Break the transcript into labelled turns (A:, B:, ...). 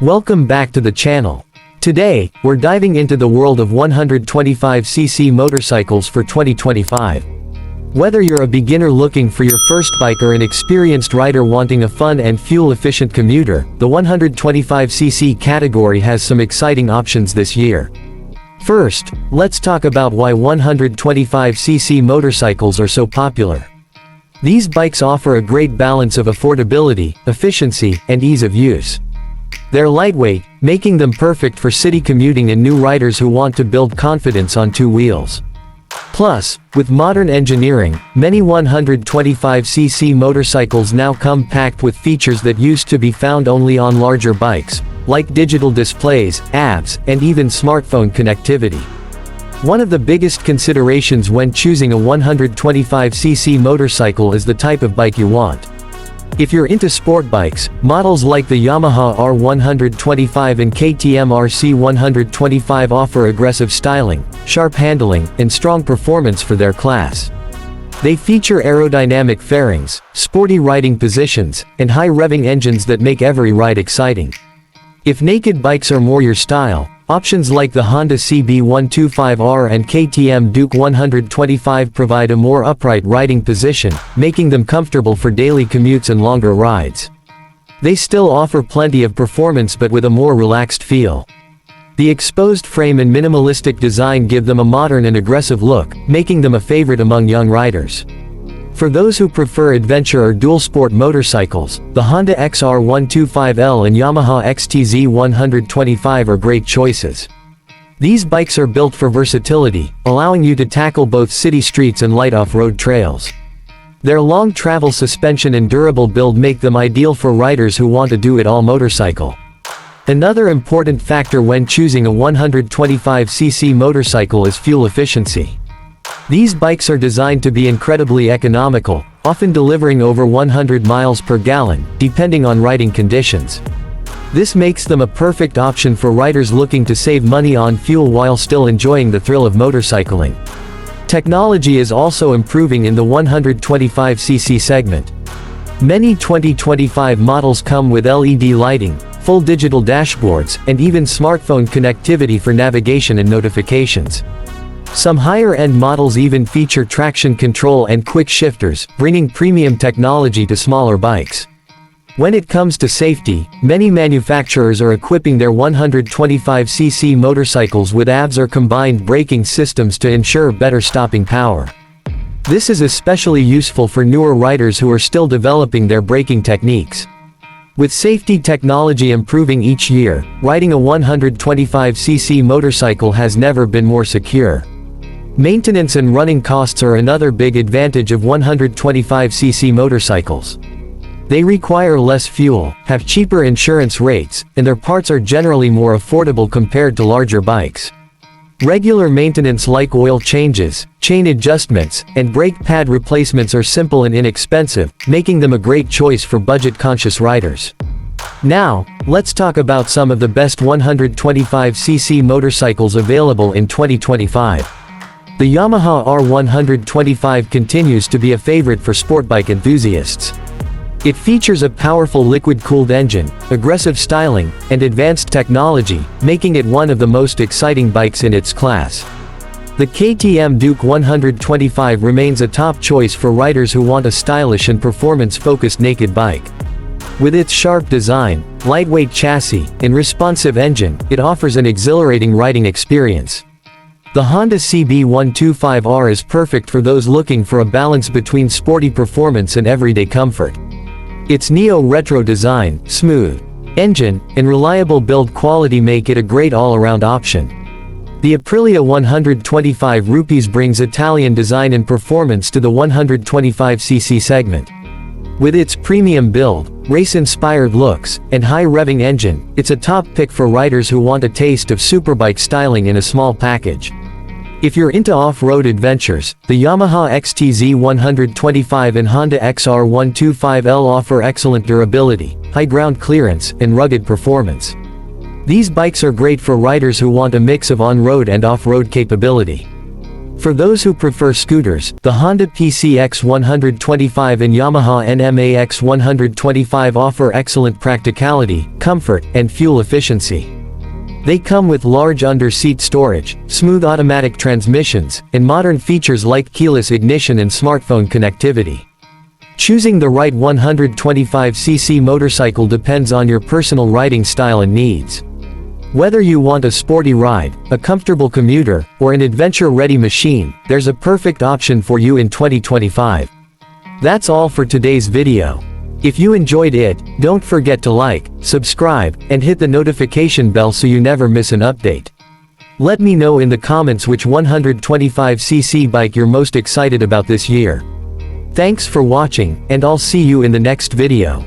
A: Welcome back to the channel. Today, we're diving into the world of 125cc motorcycles for 2025. Whether you're a beginner looking for your first bike or an experienced rider wanting a fun and fuel-efficient commuter, the 125cc category has some exciting options this year. First, let's talk about why 125cc motorcycles are so popular. These bikes offer a great balance of affordability, efficiency, and ease of use. They're lightweight, making them perfect for city commuting and new riders who want to build confidence on two wheels. Plus, with modern engineering, many 125cc motorcycles now come packed with features that used to be found only on larger bikes, like digital displays, apps, and even smartphone connectivity. One of the biggest considerations when choosing a 125cc motorcycle is the type of bike you want. If you're into sport bikes, models like the Yamaha R125 and KTM RC125 offer aggressive styling, sharp handling, and strong performance for their class. They feature aerodynamic fairings, sporty riding positions, and high-revving engines that make every ride exciting. If naked bikes are more your style, options like the Honda CB125R and KTM Duke 125 provide a more upright riding position, making them comfortable for daily commutes and longer rides. They still offer plenty of performance but with a more relaxed feel. The exposed frame and minimalistic design give them a modern and aggressive look, making them a favorite among young riders. For those who prefer adventure or dual-sport motorcycles, the Honda XR125L and Yamaha XTZ125 are great choices. These bikes are built for versatility, allowing you to tackle both city streets and light off-road trails. Their long travel suspension and durable build make them ideal for riders who want a do-it-all motorcycle. Another important factor when choosing a 125cc motorcycle is fuel efficiency. These bikes are designed to be incredibly economical, often delivering over 100 miles per gallon, depending on riding conditions. This makes them a perfect option for riders looking to save money on fuel while still enjoying the thrill of motorcycling. Technology is also improving in the 125cc segment. Many 2025 models come with LED lighting, full digital dashboards, and even smartphone connectivity for navigation and notifications. Some higher-end models even feature traction control and quick shifters, bringing premium technology to smaller bikes. When it comes to safety, many manufacturers are equipping their 125cc motorcycles with ABS or combined braking systems to ensure better stopping power. This is especially useful for newer riders who are still developing their braking techniques. With safety technology improving each year, riding a 125cc motorcycle has never been more secure. Maintenance and running costs are another big advantage of 125cc motorcycles. They require less fuel, have cheaper insurance rates, and their parts are generally more affordable compared to larger bikes. Regular maintenance like oil changes, chain adjustments, and brake pad replacements are simple and inexpensive, making them a great choice for budget-conscious riders. Now, let's talk about some of the best 125cc motorcycles available in 2025. The Yamaha R125 continues to be a favorite for sport bike enthusiasts. It features a powerful liquid-cooled engine, aggressive styling, and advanced technology, making it one of the most exciting bikes in its class. The KTM Duke 125 remains a top choice for riders who want a stylish and performance-focused naked bike. With its sharp design, lightweight chassis, and responsive engine, it offers an exhilarating riding experience. The Honda CB125R is perfect for those looking for a balance between sporty performance and everyday comfort. Its neo-retro design, smooth engine, and reliable build quality make it a great all-around option. The Aprilia 125 Rupees brings Italian design and performance to the 125cc segment. With its premium build, race-inspired looks, and high-revving engine, it's a top pick for riders who want a taste of superbike styling in a small package. If you're into off-road adventures, the Yamaha XTZ125 and Honda XR125L offer excellent durability, high ground clearance, and rugged performance. These bikes are great for riders who want a mix of on-road and off-road capability. For those who prefer scooters, the Honda PCX 125 and Yamaha NMAX 125 offer excellent practicality, comfort, and fuel efficiency. They come with large under-seat storage, smooth automatic transmissions, and modern features like keyless ignition and smartphone connectivity. Choosing the right 125cc motorcycle depends on your personal riding style and needs. Whether you want a sporty ride, a comfortable commuter, or an adventure-ready machine, there's a perfect option for you in 2025. That's all for today's video. If you enjoyed it, don't forget to like, subscribe, and hit the notification bell so you never miss an update. Let me know in the comments which 125cc bike you're most excited about this year. Thanks for watching, and I'll see you in the next video.